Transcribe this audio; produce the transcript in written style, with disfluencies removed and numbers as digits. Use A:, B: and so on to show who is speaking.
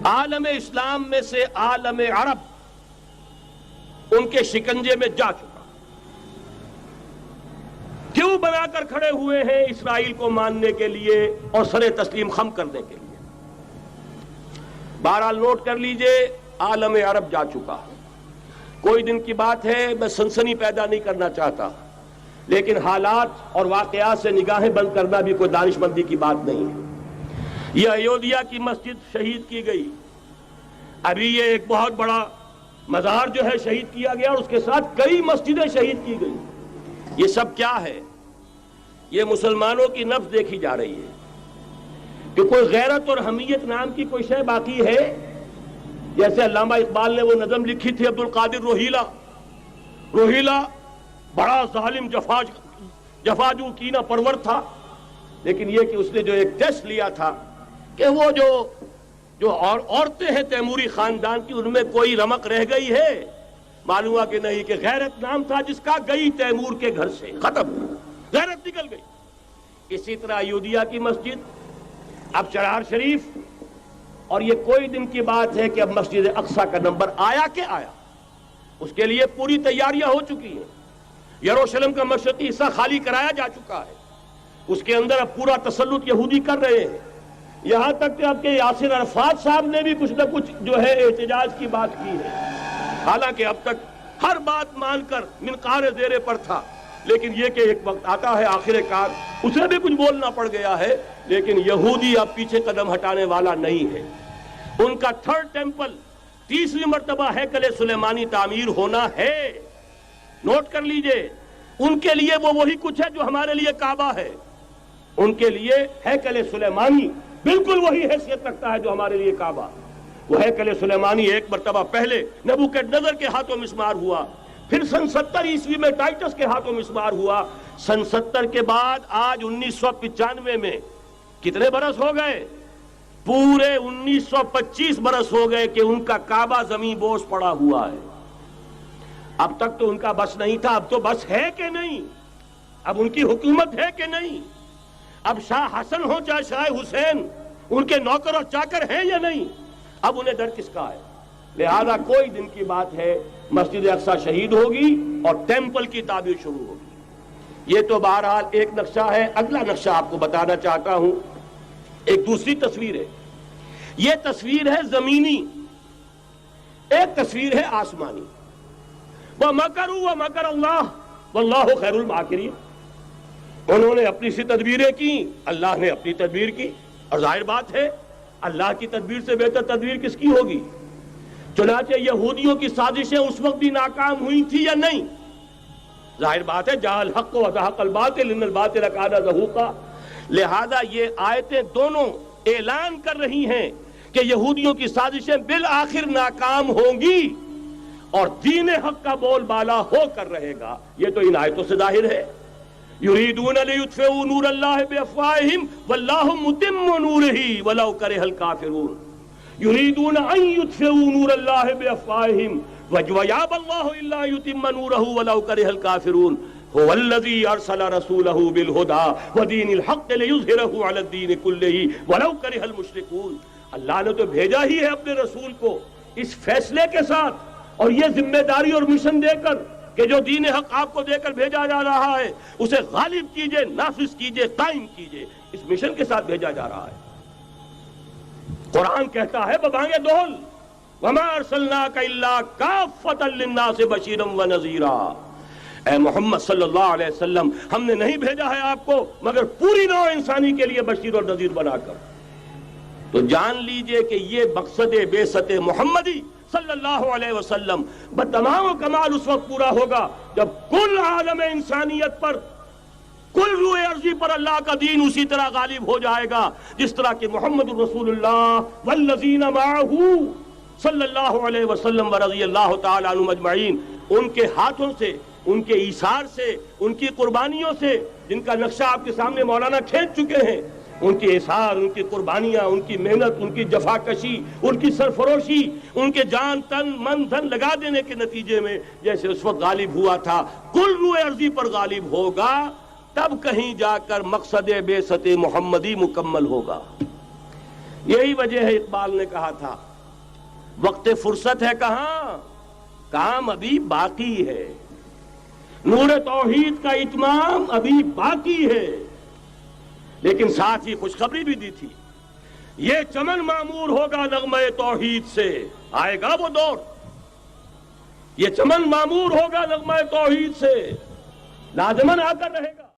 A: عالم اسلام میں سے عالم عرب ان کے شکنجے میں جا چکا، کیوں بنا کر کھڑے ہوئے ہیں اسرائیل کو ماننے کے لیے اور سر تسلیم خم کرنے کے لیے؟ بہرحال نوٹ کر لیجئے، عالم عرب جا چکا۔ کوئی دن کی بات ہے، میں سنسنی پیدا نہیں کرنا چاہتا، لیکن حالات اور واقعات سے نگاہیں بند کرنا بھی کوئی دانش مندی کی بات نہیں ہے۔ یہ ایودھیا کی مسجد شہید کی گئی، ابھی یہ ایک بہت بڑا مزار جو ہے شہید کیا گیا، اور اس کے ساتھ کئی مسجدیں شہید کی گئی۔ یہ سب کیا ہے؟ یہ مسلمانوں کی نفس دیکھی جا رہی ہے کہ کوئی غیرت اور حمیت نام کی کوئی شے باقی ہے؟ جیسے علامہ اقبال نے وہ نظم لکھی تھی عبد القادر روہیلا بڑا ظالم جفاجو کینہ پرور تھا، لیکن یہ کہ اس نے جو ایک ٹیسٹ لیا تھا کہ وہ جو عورتیں ہیں تیموری خاندان کی، ان میں کوئی رمق رہ گئی ہے؟ معلوم ہوا کہ نہیں، کہ غیرت نام تھا جس کا گئی تیمور کے گھر سے، ختم، غیرت نکل گئی۔ اسی طرح ایودھیا کی مسجد، اب چرار شریف، اور یہ کوئی دن کی بات ہے کہ اب مسجد اقصیٰ کا نمبر آیا کہ آیا، اس کے لیے پوری تیاریاں ہو چکی ہیں۔ یروشلم کا مشرقی حصہ خالی کرایا جا چکا ہے، اس کے اندر اب پورا تسلط یہودی کر رہے ہیں، یہاں تک کہ اب کے یاسر عرفات صاحب نے بھی کچھ نہ کچھ جو ہے احتجاج کی بات کی ہے، حالانکہ اب تک ہر بات مان کر منقار زیرے پر تھا، لیکن یہ کہ ایک وقت آتا ہے آخر کار اسے بھی کچھ بولنا پڑ گیا ہے۔ لیکن یہودی اب پیچھے قدم ہٹانے والا نہیں ہے۔ ان کا تھرڈ ٹیمپل، تیسری مرتبہ ہیکل سلیمانی تعمیر ہونا ہے۔ نوٹ کر لیجئے، ان کے لیے وہ وہی کچھ ہے جو ہمارے لیے کعبہ ہے، ان کے لیے ہیکل سلیمانی بالکل وہی حیثیت رکھتا ہے جو ہمارے لیے کعبہ۔ وہ ہیکل سلیمانی ایک مرتبہ پہلے نبوکدنضر کے ہاتھوں مسمار ہوا، پھر سن 70 عیسوی میں ٹائٹس کے ہاتھوں مسمار ہوا، سن 70 کے بعد آج 1995 میں کتنے برس ہو گئے؟ پورے 1925 برس ہو گئے کہ ان کا کعبہ زمین بوس پڑا ہوا ہے۔ اب تک تو ان کا بس نہیں تھا، اب تو بس ہے کہ نہیں؟ اب ان کی حکومت ہے کہ نہیں؟ اب شاہ حسن ہو چاہے شاہ حسین، ان کے نوکر اور چاکر ہیں یا نہیں؟ اب انہیں ڈر کس کا ہے؟ لہذا کوئی دن کی بات ہے، مسجد اقصیٰ شہید ہوگی اور ٹیمپل کی تعمیر شروع ہوگی۔ یہ تو بہرحال ایک نقشہ ہے۔ اگلا نقشہ آپ کو بتانا چاہتا ہوں، ایک دوسری تصویر ہے۔ یہ تصویر ہے زمینی، ایک تصویر ہے آسمانی۔ وَمَكَرُوا وَمَكَرَ اللَّهُ وَاللَّهُ خَيْرُ الْمَاكِرِينَ۔ انہوں نے اپنی سی تدبیریں کی، اللہ نے اپنی تدبیر کی، اور ظاہر بات ہے اللہ کی تدبیر سے بہتر تدبیر کس کی ہوگی؟ چنانچہ یہودیوں کی سازشیں اس وقت بھی ناکام ہوئی تھی یا نہیں؟ ظاہر بات ہے جاء الحق وزهق الباطل ان الباطل کان زہوقا۔ لہذا یہ آیتیں دونوں اعلان کر رہی ہیں کہ یہودیوں کی سازشیں بالآخر ناکام ہوں گی اور دین حق کا بول بالا ہو کر رہے گا۔ یہ تو ان آیتوں سے ظاہر ہے۔ یریدون لیطفئوا نور اللہ بافواہہم واللہ متم نورہ ولو کرہ الکافرون۔ یریدون ان یطفئوا نور اللہ بافواہہم ویابى اللہ الا یتم نورہ ولو کرہ الکافرون۔ هو الذی ارسل رسولہ بالہدى ودین الحق لیظہرہ علی الدین کلہ ولو کرہ المشرکون۔ اللہ نے تو بھیجا ہی ہے اپنے رسول کو اس فیصلے کے ساتھ اور یہ ذمہ داری اور مشن دے کر کہ جو دین حق آپ کو دے کر بھیجا جا رہا ہے اسے غالب کیجئے، نافذ کیجئے، قائم کیجئے۔ اس مشن کے ساتھ بھیجا جا رہا ہے۔ قرآن کہتا ہے ببانگ دہل وَمَا أَرْسَلْنَاكَ إِلَّا كَافَّةً لِلنَّاسِ بَشِيرًا وَنَذِيرًا۔ اے محمد صلی اللہ علیہ وسلم، ہم نے نہیں بھیجا ہے آپ کو مگر پوری نوع انسانی کے لیے بشیر اور نذیر بنا کر۔ تو جان لیجئے کہ یہ مقصد بعثت محمدی صلی اللہ علیہ وسلم بتمام و کمال اس وقت پورا ہوگا جب کل عالم انسانیت پر، کل روئے ارضی پر اللہ کا دین اسی طرح غالب ہو جائے گا جس طرح کہ محمد رسول اللہ والذین معہ صلی اللہ علیہ وسلم ورضی اللہ تعالی عنہم اجمعین، ان کے ہاتھوں سے، ان کے ایثار سے، ان کی قربانیوں سے، جن کا نقشہ آپ کے سامنے مولانا کھینچ چکے ہیں، ان کے اثار، ان کی قربانیاں، ان کی محنت، ان کی جفاکشی، ان کی سرفروشی، ان کے جان تن من دھن لگا دینے کے نتیجے میں جیسے اس وقت غالب ہوا تھا کل روئے ارضی پر غالب ہوگا، تب کہیں جا کر مقصد بعثت محمدی مکمل ہوگا۔ یہی وجہ ہے اقبال نے کہا تھا وقت فرصت ہے کہاں، کام ابھی باقی ہے، نور توحید کا اتمام ابھی باقی ہے۔ لیکن ساتھ ہی خوشخبری بھی دی تھی، یہ چمن معمور ہوگا نغمہ توحید سے، آئے گا وہ دور، یہ چمن معمور ہوگا نغمہ توحید سے، لازماً آ کر رہے گا۔